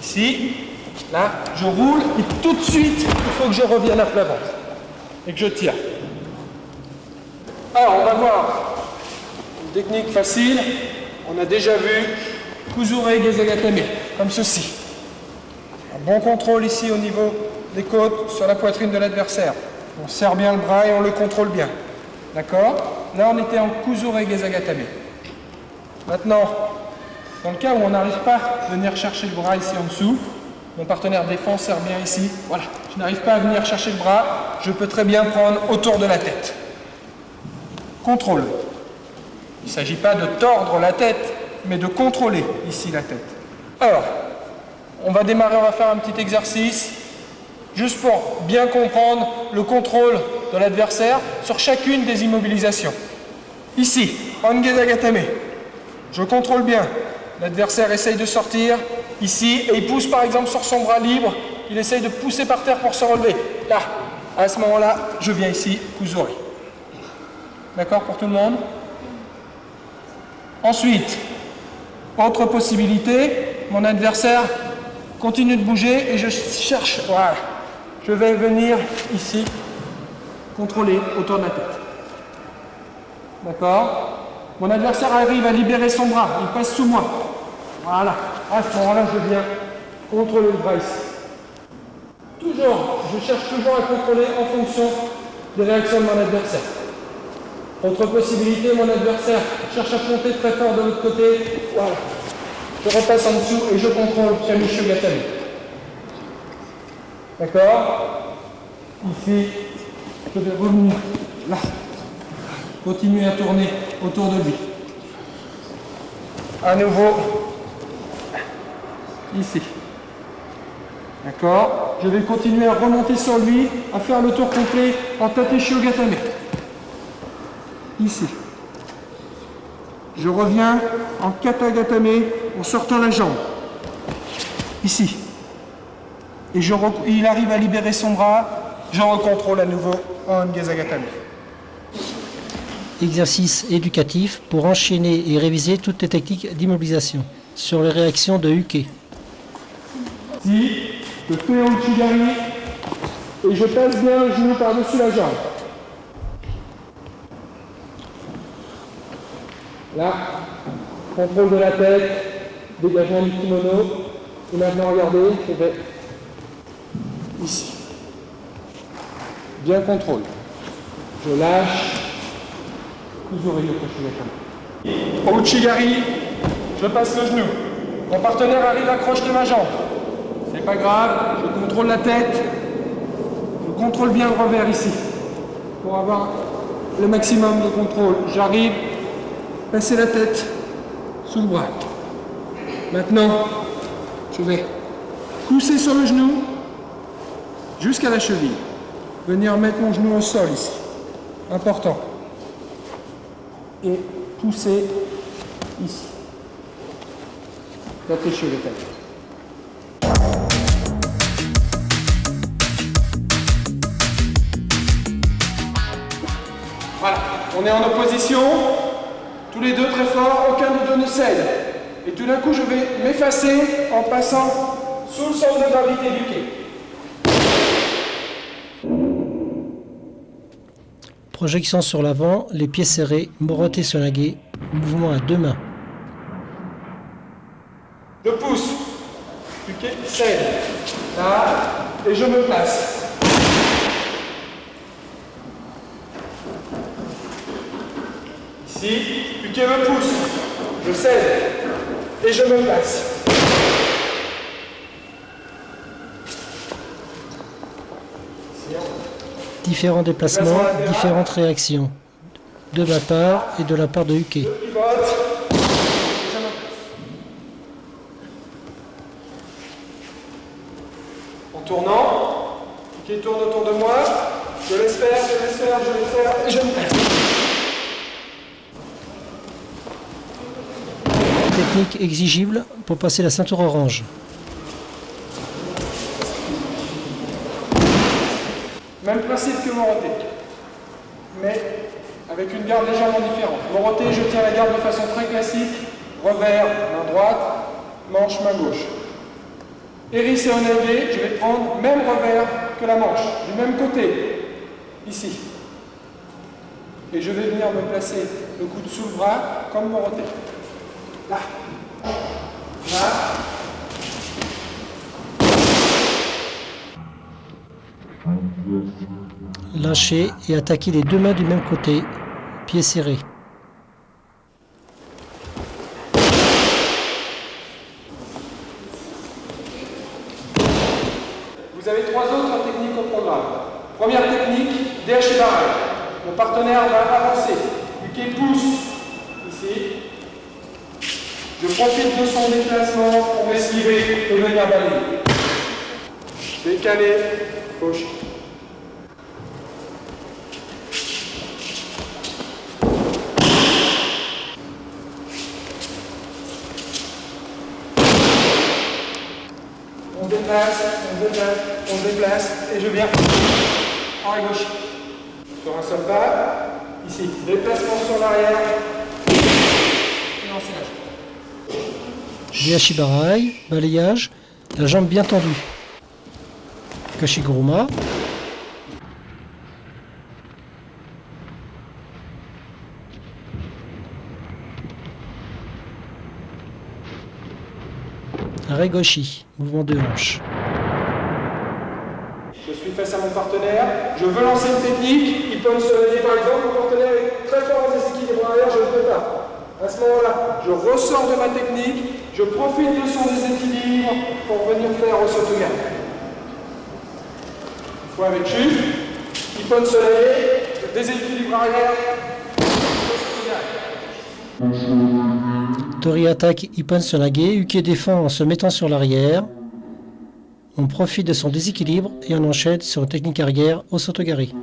Ici, là, je roule et tout de suite, il faut que je revienne à plat ventre et que je tire. Alors, on va voir une technique facile. On a déjà vu Kuzure Gezagatame, comme ceci. Un bon contrôle ici au niveau des côtes, sur la poitrine de l'adversaire. On serre bien le bras et on le contrôle bien. D'accord? Là, on était en Kuzure Gezagatame. Maintenant, dans le cas où on n'arrive pas à venir chercher le bras ici en dessous, mon partenaire défend, serre bien ici. Voilà, je n'arrive pas à venir chercher le bras, je peux très bien prendre autour de la tête. Contrôle. Il ne s'agit pas de tordre la tête, mais de contrôler ici la tête. Alors, on va démarrer, on va faire un petit exercice, juste pour bien comprendre le contrôle de l'adversaire sur chacune des immobilisations. Ici, en Gezagatame, je contrôle bien. L'adversaire essaye de sortir, ici, et il pousse par exemple sur son bras libre, il essaye de pousser par terre pour se relever. Là, à ce moment-là, je viens ici, Kuzure. D'accord pour tout le monde? Ensuite, autre possibilité, mon adversaire continue de bouger et je cherche, voilà, je vais venir ici, contrôler autour de la tête. D'accord? Mon adversaire arrive à libérer son bras, il passe sous moi. Voilà, à ce moment-là, je viens contrôler le bras ici. Toujours, je cherche toujours à contrôler en fonction des réactions de mon adversaire. Autre possibilité, mon adversaire cherche à monter très fort de l'autre côté. Voilà. Je repasse en dessous et je contrôle Kyamishu Gatame. D'accord? Ici, je vais revenir là. Continuer à tourner autour de lui. À nouveau, ici. D'accord? Je vais continuer à remonter sur lui, à faire le tour complet en Tateshi Gatame. Ici. Je reviens en Katagatame en sortant la jambe. Ici. Et il arrive à libérer son bras. Je recontrôle à nouveau en Gezagatame. Exercice éducatif pour enchaîner et réviser toutes les techniques d'immobilisation sur les réactions de Uke. Si je fais un Uchigari et je passe bien le genou par-dessus la jambe. Là, contrôle de la tête, dégagement du kimono. Et maintenant, regardez, je vais ici. Bien contrôle. Je lâche. Au Uchigari, je passe le genou. Mon partenaire arrive à crocheter ma jambe. C'est pas grave, je contrôle la tête. Je contrôle bien le revers ici. Pour avoir le maximum de contrôle. J'arrive, passer la tête sous le bras. Maintenant, je vais pousser sur le genou jusqu'à la cheville. Venir mettre mon genou au sol ici. Important. Et pousser ici. Tateshi Gatame. On est en opposition, tous les deux très forts, aucun des deux ne cède. Et tout d'un coup, je vais m'effacer en passant sous le centre de gravité du quai. Projection sur l'avant, les pieds serrés, Moroté sur la guet, mouvement à 2 mains. Je pousse, du quai, cède, là, et je me place. Ici, Puquet me pousse, je cède, et je me place. Différents déplacements, différentes réactions. De ma part et de la part de Uke. Je pivote, et je me place. En tournant, Puquet tourne autour de moi, je laisse faire, je laisse faire, je laisse faire, et je me place. Technique exigible pour passer la ceinture orange. Même principe que Moroté, mais avec une garde légèrement différente. Moroté, je tiens la garde de façon très classique, revers, main droite, manche, main gauche. Hérisse et Onagé, je vais prendre même revers que la manche, du même côté, ici. Et je vais venir me placer le coude sous le bras, comme Moroté. Là, là. Lâcher et attaquer les 2 mains du même côté, pieds serrés. Vous avez 3 autres techniques au programme. Première technique, DH et barrage. Mon partenaire va avancer. Puquet pousse ici. Je profite de son déplacement pour m'esquiver et venir balayer. Décaler, gauche. On déplace, on déplace, on déplace, et je viens à gauche. Sur un seul pas, ici, déplacement sur l'arrière, et ensilage. Dehachibarai, balayage, la jambe bien tendue. Kashiguruma. Aregoshi, mouvement de hanche. Je suis face à mon partenaire, je veux lancer une technique, il peut me lever par exemple, mon partenaire est très fort en déséquilibre arrière, je ne peux pas. À ce moment-là, je ressors de ma technique, je profite de son déséquilibre pour venir faire au sotogarde. Une fois avec chute, il peut se lever, le déséquilibre arrière, au sotogarde. Tori attaque Ippon sur la guet, Uke défend en se mettant sur l'arrière. On profite de son déséquilibre et on enchaîne sur une technique arrière au sotogari.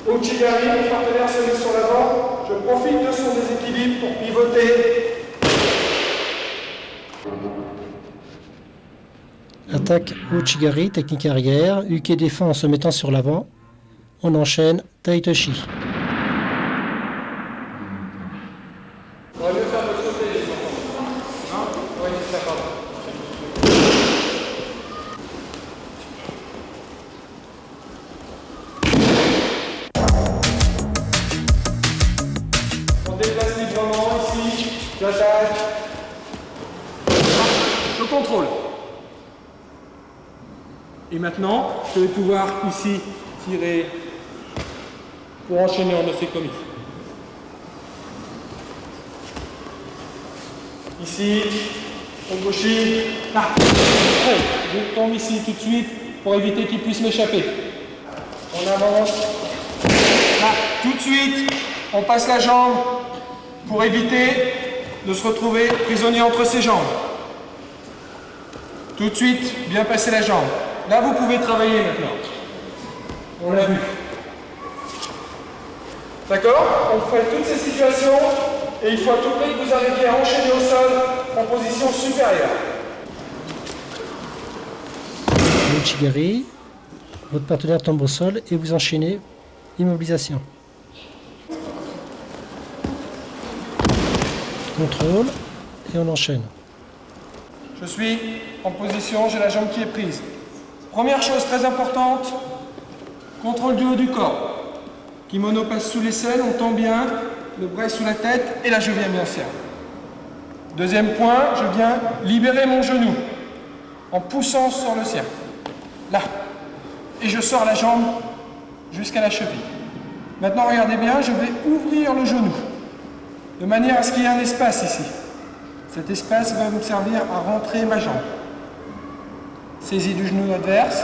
Uchigari, mon partenaire se met sur l'avant, je profite de son déséquilibre pour pivoter. Attaque Uchigari, technique arrière, Uke défend en se mettant sur l'avant. On enchaîne Taitoshi. On va mieux faire de l'autre côté, les enfants. Hein? Oui, d'accord. On déplace librement ici, j'attaque. Je contrôle. Et maintenant, je vais pouvoir ici tirer pour enchaîner en osekomi. Ici, Ongoshi, là. Je tombe ici tout de suite pour éviter qu'il puisse m'échapper. On avance. Là, tout de suite, on passe la jambe pour éviter de se retrouver prisonnier entre ses jambes. Tout de suite, bien passer la jambe. Là, vous pouvez travailler maintenant. On l'a vu. D'accord? On fait toutes ces situations et il faut à tout prix que vous arriviez à enchaîner au sol en position supérieure. Uchigari, Votre partenaire tombe au sol et vous enchaînez. Immobilisation. Contrôle et on enchaîne. Je suis en position, j'ai la jambe qui est prise. Première chose très importante, contrôle du haut du corps. Kimono passe sous l'aisselle, on tend bien, le bras est sous la tête et là je viens bien serrer. Deuxième point, je viens libérer mon genou en poussant sur le sien. Là. Et je sors la jambe jusqu'à la cheville. Maintenant, regardez bien, je vais ouvrir le genou de manière à ce qu'il y ait un espace ici. Cet espace va me servir à rentrer ma jambe. Saisie du genou adverse,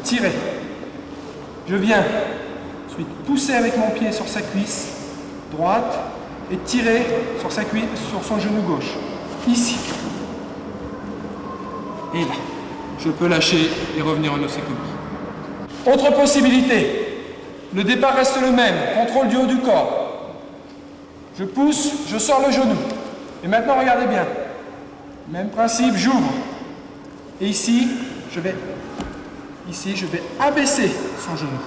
tirer. Je viens ensuite pousser avec mon pied sur sa cuisse droite et tirer sur sa cuisse, sur son genou gauche. Ici. Et là. Je peux lâcher et revenir en osécomie. Autre possibilité. Le départ reste le même. Contrôle du haut du corps. Je pousse, je sors le genou. Et maintenant, regardez bien. Même principe, j'ouvre. Et ici, je vais abaisser son genou.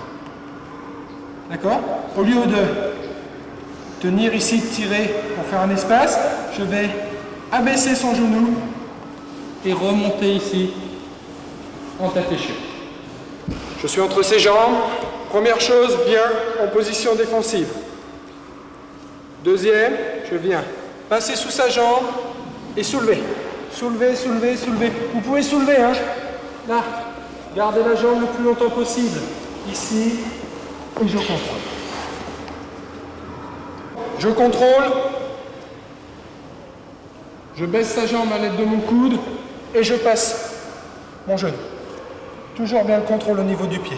D'accord? Au lieu de tenir ici, tirer pour faire un espace, je vais abaisser son genou et remonter ici en tatéché. Je suis entre ses jambes. Première chose, bien en position défensive. Deuxième, je viens passer sous sa jambe et soulever. Soulever, soulever, soulever. Vous pouvez soulever, hein. Là, gardez la jambe le plus longtemps possible. Ici, et je contrôle. Je contrôle. Je baisse sa jambe à l'aide de mon coude et je passe mon genou. Toujours bien le contrôle au niveau du pied.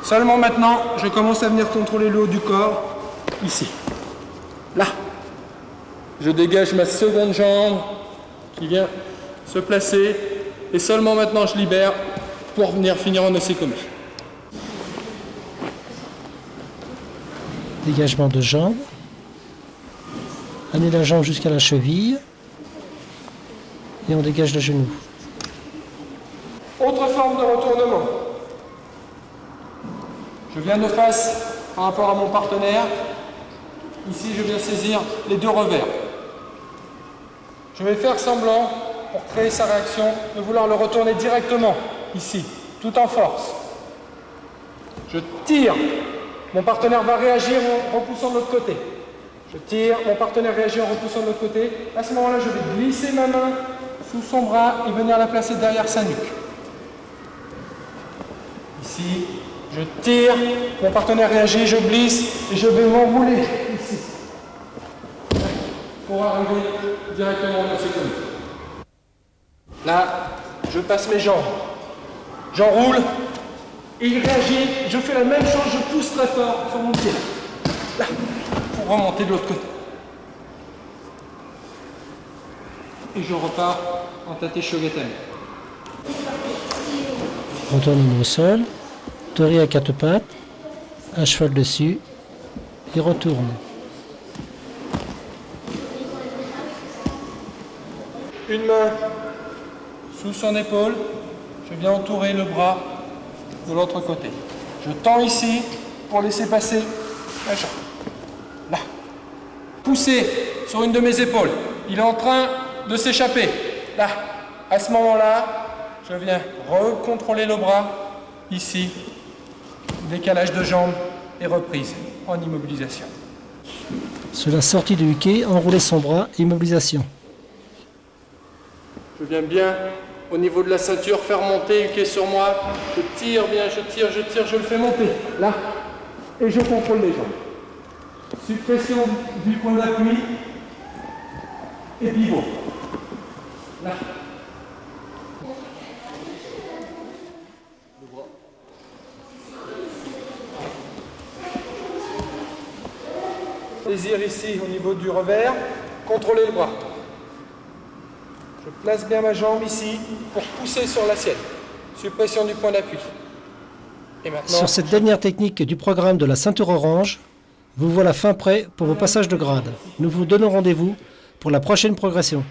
Seulement maintenant, je commence à venir contrôler le haut du corps, ici. Là. Je dégage ma seconde jambe qui vient se placer et seulement maintenant je libère pour venir finir en osécomie. Dégagement de jambe. Amenez la jambe jusqu'à la cheville et on dégage le genou. Autre forme de retournement. Je viens de face par rapport à mon partenaire. Ici, je viens saisir les deux revers. Je vais faire semblant, pour créer sa réaction, de vouloir le retourner directement, ici, tout en force. Je tire. Mon partenaire va réagir en repoussant de l'autre côté. Je tire, mon partenaire réagit en repoussant de l'autre côté. À ce moment-là, je vais glisser ma main sous son bras et venir la placer derrière sa nuque. Ici, je tire, mon partenaire réagit, je glisse et je vais m'enrouler ici. Pour arriver directement en osécomie. Là, je passe mes jambes. J'enroule. Et il réagit, je fais la même chose, je pousse très fort sur mon pied. Là, pour remonter de l'autre côté. Et je repars en tate shogetame. Retournez au sol, tori à quatre pattes, à cheval dessus, et retourne. Une main sous son épaule, je viens entourer le bras de l'autre côté. Je tends ici pour laisser passer la jambe. Là. Poussez sur une de mes épaules. Il est en train de s'échapper. Là. À ce moment-là, je viens recontrôler le bras. Ici. Décalage de jambe et reprise en immobilisation. Sur la sortie du huquet, enroulez son bras, immobilisation. Je viens bien au niveau de la ceinture, faire monter, huquet sur moi. Je tire bien, je tire, je le fais monter. Là. Et je contrôle les jambes. Suppression du point d'appui. Et pivot. Là. Plaisir ici au niveau du revers. Contrôlez le bras. Je place bien ma jambe ici pour pousser sur l'assiette. Suppression du point d'appui. Et maintenant, sur cette dernière technique du programme de la ceinture orange, vous voilà fin prêt pour vos passages de grade. Nous vous donnons rendez-vous pour la prochaine progression.